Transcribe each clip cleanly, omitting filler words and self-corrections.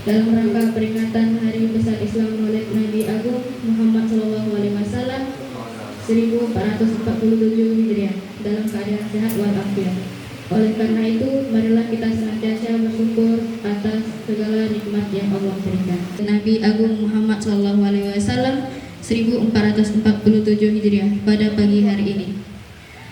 dalam rangka peringatan Hari Besar Islam Maulid Nabi Agung Muhammad SAW 1447 Hijriah dalam keadaan sehat walafiat. Oleh karena itu, marilah kita senantiasa bersyukur atas segala nikmat yang Allah berikan. Nabi Agung Muhammad SAW 1447 Hijriah pada pagi hari ini.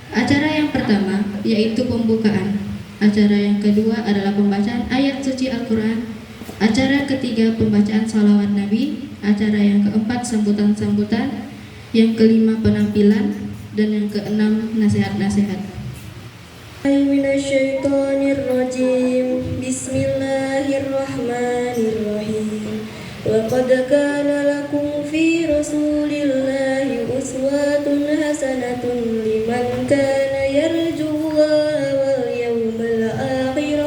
Acara yang pertama yaitu pembukaan. Acara yang kedua adalah pembacaan ayat suci Al-Quran. Acara ketiga pembacaan salawat Nabi. Acara yang keempat sambutan-sambutan. Yang kelima penampilan. Dan yang keenam nasihat-nasihat. Bismillahirrahmanirrahim. Laqad kana lakum fi Rasulillahi uswatun hasanatun liman kana yarjullaha wal yawmal akhir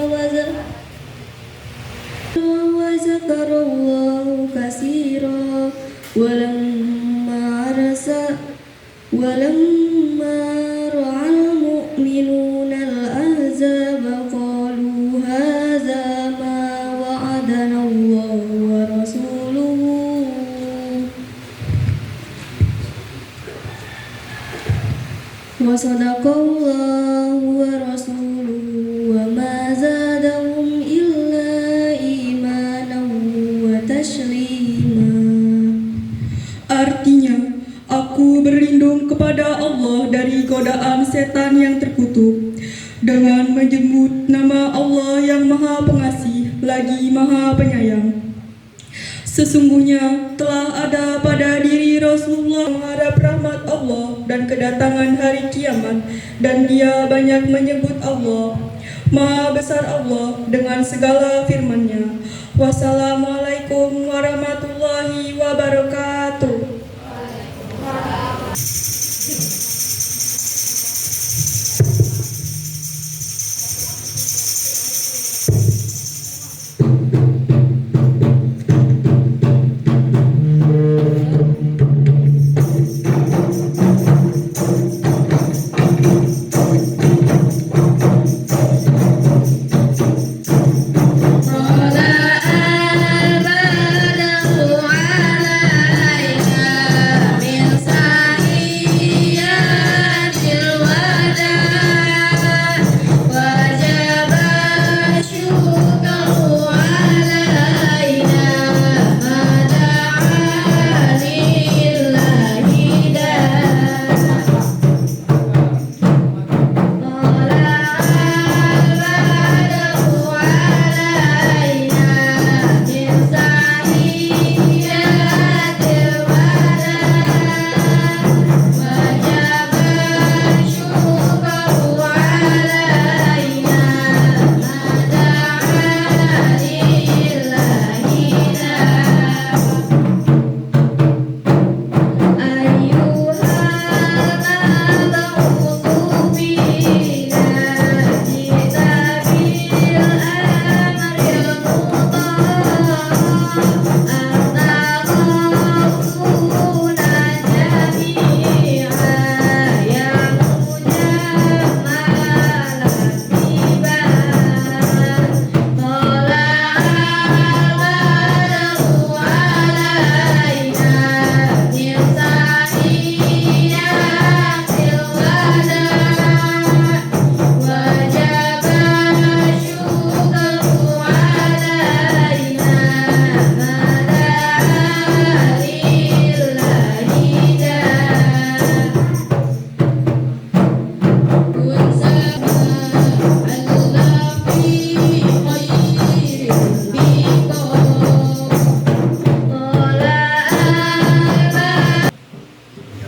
wa zakarallahu katsira walamma ra'al mu'minuna al-ahzaba qalu hadza ma wa'adana Allah wa rasuluhu wa sadaqallahu wa rasuluhu wa ma zadahum illa imanan wa taslima. Artinya, aku berlindung kepada Allah dari godaan setan yang terkutuk dengan menyebut nama Allah yang Maha Pengasih lagi Maha Penyayang. Sesungguhnya telah ada pada diri Rasulullah menghadap rahmat Allah dan kedatangan hari kiamat, dan dia banyak menyebut Allah. Maha besar Allah dengan segala firman-Nya. Wassalamualaikum warahmatullahi wabarakatuh.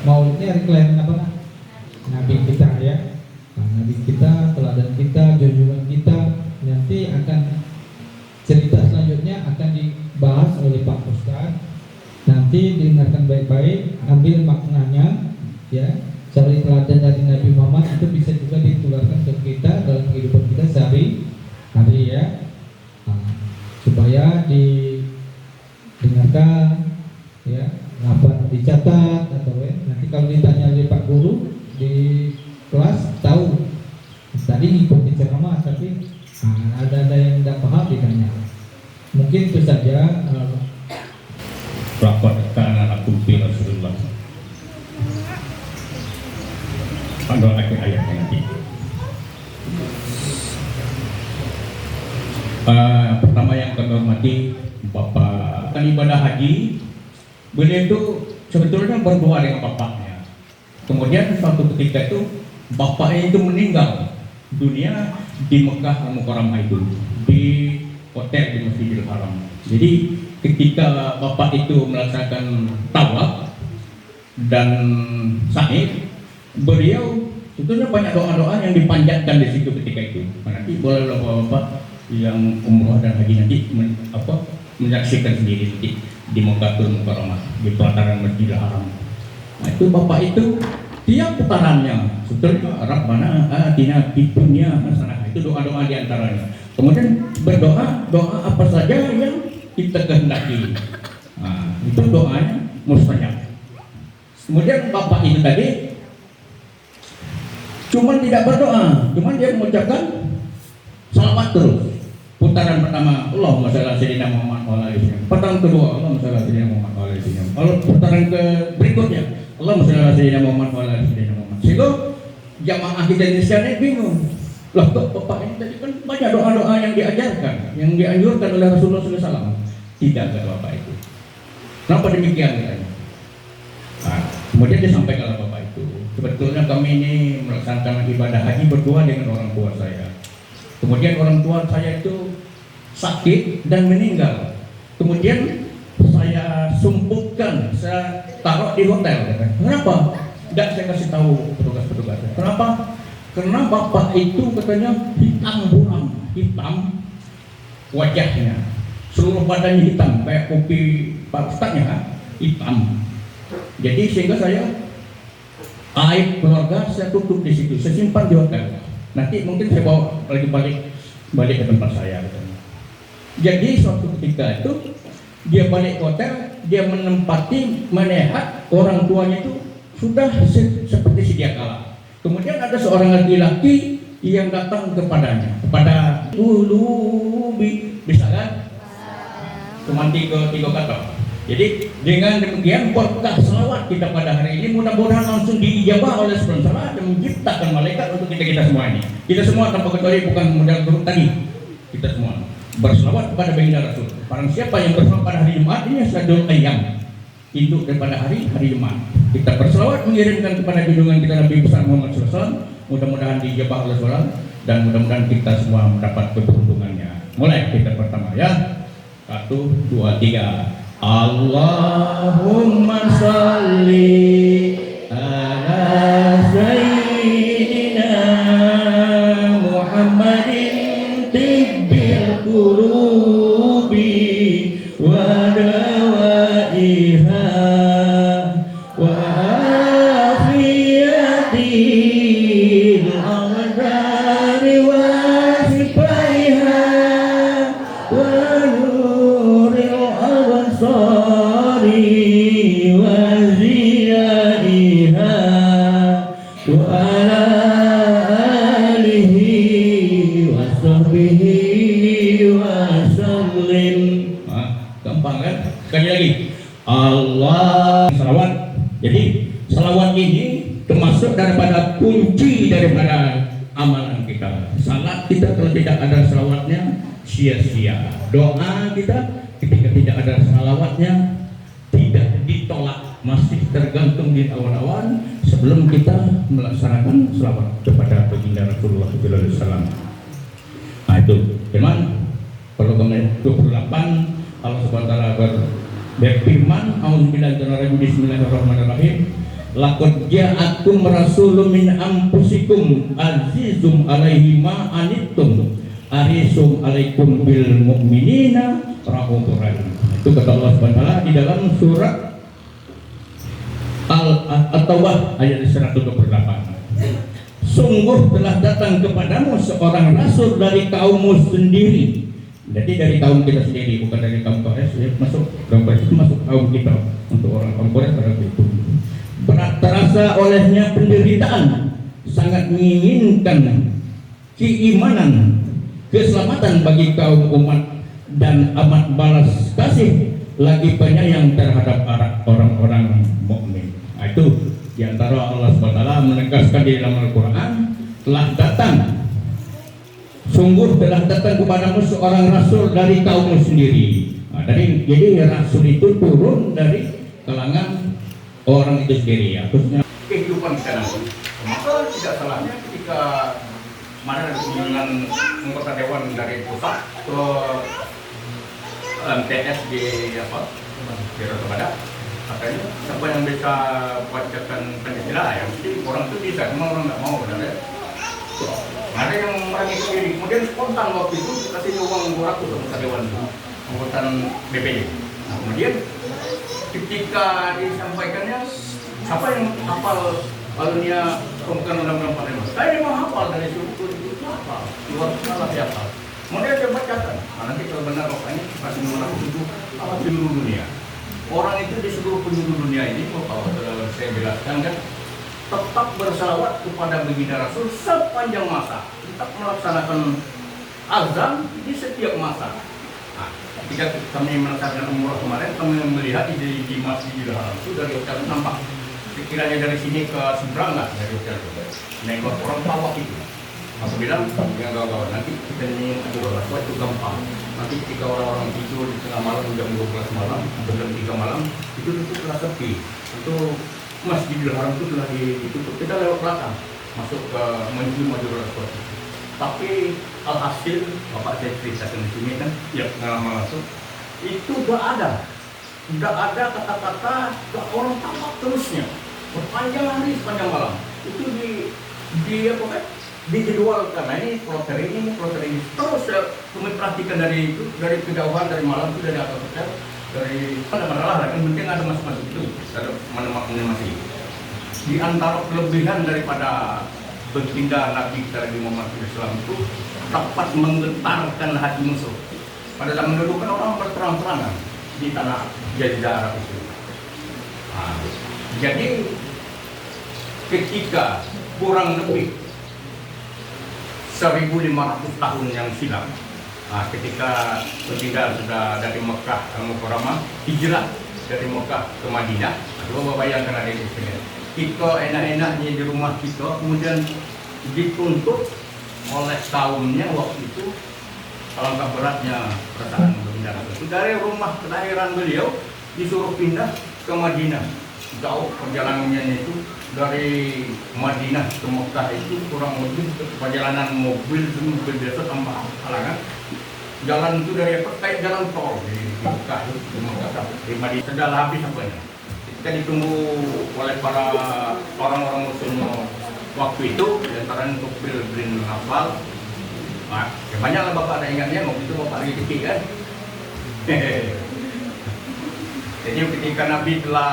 Maulidnya reklaim apa? Nabi kita ya. Nah, Nabi kita, teladan kita, junjungan kita. Nanti akan cerita selanjutnya akan dibahas oleh Pak Ustadz. Nanti didengarkan baik-baik, ambil maknanya ya. Cari teladan dari Nabi Muhammad itu bisa juga ditularkan ke kita dalam kehidupan kita sehari-hari ya. Nah, supaya didengarkan ya, apa dicatat atau nanti kalau ditanya oleh Pak Guru di kelas tahu tadi ngikutin ceramah tapi ada yang tidak paham ditanya. Mungkin itu saja. Laqad kana lakum fi Rasulillah. Ada lagi ayat nanti. Pertama yang kami hormati Bapak kan ibadah haji, beliau itu sebetulnya berdoa dengan bapaknya. Kemudian suatu ketika itu bapaknya itu meninggal dunia di Mekah Al-Mukarramah itu, di hotel di Masjidil Haram. Jadi ketika bapak itu melaksanakan tawaf dan sa'i, beliau sebetulnya banyak doa-doa yang dipanjatkan di situ ketika itu. Nanti boleh bapak yang umroh dan haji nanti menyaksikan sendiri nanti di Mekahul Mukarramah di pelataran Masjidil Haram. Nah, itu bapak itu tiap putarannya sebetulnya Rabbana atina fid dunya hasanah, itu doa-doa di antaranya. Kemudian berdoa doa apa saja yang kita kehendaki. Nah, itu doanya mustajab. Kemudian bapak itu tadi cuma tidak berdoa, cuma dia mengucapkan salawat terus. Putaran pertama Allahumma shalli ala sayyidina Muhammad wa ala alihi wasallam. Putaran kedua Allahumma shalli ala sayyidina Muhammad wa ala alihi wasallam. Kalau putaran ke berikutnya Allahumma shalli ala sayyidina Muhammad wa ala alihi wasallam. Sehingga jamaah kita di Indonesia ini bingung. Loh kok bapak ini tadi kan banyak doa-doa yang diajarkan, yang dianjurkan oleh Rasulullah SAW. Tidak kata bapak itu. Kenapa demikian? Nah, kemudian disampaikan oleh bapak itu, sebetulnya kami ini melaksanakan ibadah haji berdua dengan orang tua saya. Kemudian orang tua saya itu sakit dan meninggal. Kemudian saya sumputkan, saya taruh di hotel. Kenapa? Tidak saya kasih tahu petugas-petugasnya. Kenapa? Karena bapak itu katanya hitam buram, hitam wajahnya, seluruh badannya hitam kayak kopi Pak Ustadznya kan, hitam. Jadi sehingga saya aib keluarga saya tutup di situ, saya simpan di hotel. Nanti mungkin saya bawa lagi balik ke tempat saya. Jadi suatu ketika itu dia balik ke hotel, dia menempati melihat orang tuanya itu sudah seperti sedia kala. Kemudian ada seorang laki-laki yang datang kepadanya, kepada ulubi, bisa kan? Cuma tiga kata. Jadi dengan demikian berkah selawat kita pada hari ini mudah-mudahan langsung diijabah oleh sebelum salat dan menciptakan malaikat untuk kita semua ini. Kita semua tanpa kecuali bukan modal grup tadi. Kita semua berselawat kepada baginda Rasul. Barang siapa yang berselawat pada hari Jumat ini sadul ayyam. Induk daripada hari Jumat. Kita berselawat mengirimkan kepada junjungan kita Nabi besar Muhammad SAW. Mudah-mudahan dijabah oleh Allah dan mudah-mudahan kita semua mendapat keberuntungannya. Mulai kita pertama ya. 1, 2, 3. Allahumma salli ala sayyidina Muhammadin tibbil qulubi wa dawaiha wa afiyatil aqdari wa sifaiha wa nuril absari wa ziyaiha wa ala alihi wa sahbihi wa sallim. Gampang kan? Sekali lagi Allah salawat. Jadi salawat ini termasuk daripada kunci daripada amalan kita. Salat kita kalau tidak ada salawatnya sia-sia. Doa kita ketika tidak ada salawatnya tidak ditolak, masih tergantung di awan-awan sebelum kita melaksanakan salawat kepada baginda Rasulullah SAW. Nah itu, teman, perlu kemudian 28 Allah Subhanahu wa taala berfirman, A'udzubillahi bismillahirrahmanirrahim. Laqad ja'akum rasulun min anfusikum azizum 'alaihi ma anittum harisun 'alaikum bil mu'minina raufur rahim. Itu kata Allah Subhanahu wa taala di dalam surat At-Taubah ayat 128. Sungguh telah datang kepadamu seorang rasul dari kaummu sendiri. Jadi dari kaum kita sendiri, bukan dari kaum Quraisy. Ya, masuk kaum Quraisy itu masuk kaum kita. Untuk orang kaum Quraisy pada itu berat terasa olehnya penderitaan, sangat menginginkan keimanan, keselamatan bagi kaum umat dan amat balas kasih lagi penyayang terhadap orang-orang mukmin. Nah, itu diantara Allah SWT menegaskan di dalam Al-Quran, telah datang, sungguh telah datang kepadamu seorang rasul dari kaummu sendiri. Nah, jadi rasul itu turun dari kalangan orang itu sendiri, ya. Khususnya kehidupan sekarang. Maka tidak salahnya ketika mana ada kunjungan anggota dewan dari pusat ke MTS di Ratu Badak, katanya siapa yang bisa bacakan Pancasila, ya mesti orang itu bisa, cuma orang nggak mau, benar ya. Ada yang merangkul sendiri, kemudian spontan waktu itu kasih uang 200 anggota dewan itu, anggota BPJ. Nah, kemudian ketika disampaikannya, siapa yang hafal alurnya pembukaan undang-undang 45? Saya memang hafal dari suku itu hafal, luar salah siapa. Kemudian dia bacakan, nah, nanti kalau benar ini masih menggunakan itu apa seluruh dunia. Orang itu di seluruh penjuru dunia ini, kalau saya jelaskan kan, tetap bersalawat kepada baginda Rasul sepanjang masa, tetap melaksanakan azan di setiap masa. Nah, ketika kami melaksanakan umrah kemarin, kami melihat di Masjidil Haram itu dari hotel nampak, sekiranya dari sini ke seberang nggak dari hotel itu, nengok orang tawaf itu. Aku bilang, yang gawat nanti kita ini itu gampang. Nanti ketika orang-orang tidur di tengah malam, jam 12 malam, jam 3 malam, itu telah sepi. Itu Masjidil Haram itu telah ditutup. Kita lewat belakang, masuk ke menuju Masjidil Haram. Tapi alhasil, Bapak saya ceritakan di sini kan, ya pengalaman langsung, itu udah ada kata-kata orang tampak terusnya, berpanjang hari, sepanjang malam. Itu dijadwalkan. Nah, ini kloter ini terus kami perhatikan dari kejauhan, dari malam itu, dari atas hotel, dari mana-mana lah, yang penting ada masuk itu, ada mana-mana masih. Di antara kelebihan daripada baginda Nabi kita di Muhammad SAW itu dapat menggetarkan hati musuh. Pada zaman dulu kan orang berperang-perangan di tanah Jazirah Arab itu. Nah, jadi ketika kurang lebih 1.500 tahun yang silam, nah, ketika baginda sudah dari Mekah ke Mukarramah, hijrah dari Mekah ke Madinah. Coba bayangkan ada di sini. Kita enak-enaknya di rumah kita, kemudian dituntut oleh kaumnya waktu itu. Alangkah beratnya perasaan baginda itu. Dari rumah kelahiran beliau disuruh pindah ke Madinah. Jauh perjalanannya itu dari Madinah ke Mekah itu kurang lebih perjalanan mobil biasa tanpa halangan. Jalan itu dari kayak jalan tol di Mekah itu, di Mekah di Madinah sudah habis apanya. Kita ditunggu oleh para orang-orang muslim waktu itu, diantara untuk pilgrim hafal. Nah, ya banyaklah Bapak ada ingatnya, waktu itu Bapak lagi kecil kan. Jadi ketika Nabi telah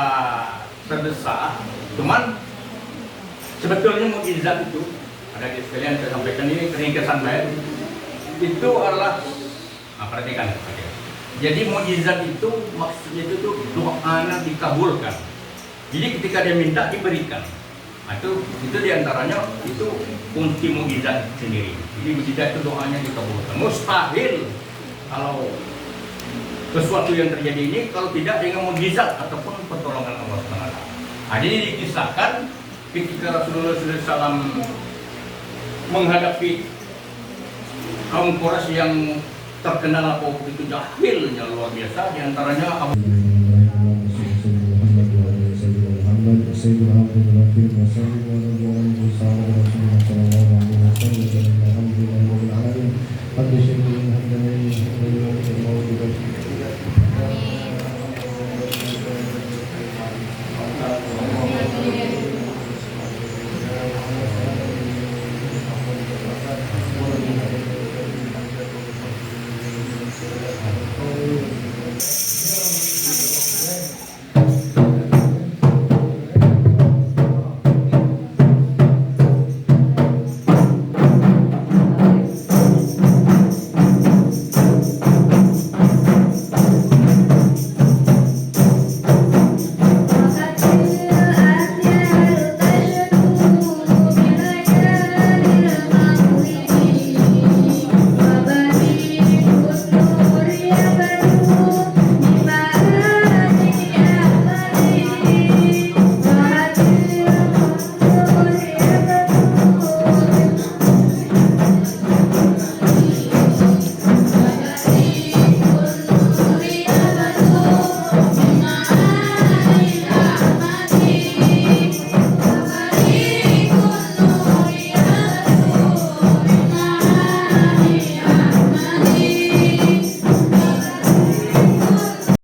terdesak, cuman sebetulnya mukjizat itu ada di sekalian saya sampaikan ini ringkasan saya itu adalah perhatikan. Jadi mukjizat itu maksudnya itu doanya dikabulkan. Jadi ketika dia minta diberikan. Nah, itu diantaranya itu kunci mukjizat sendiri. Jadi mukjizat itu doanya dikabulkan. Mustahil kalau sesuatu yang terjadi ini kalau tidak dengan mukjizat ataupun pertolongan Allah SWT. Nah, jadi dikisahkan ketika Rasulullah SAW menghadapi kaum Quraisy yang terkenal apa itu jahilnya luar biasa, diantaranya Abu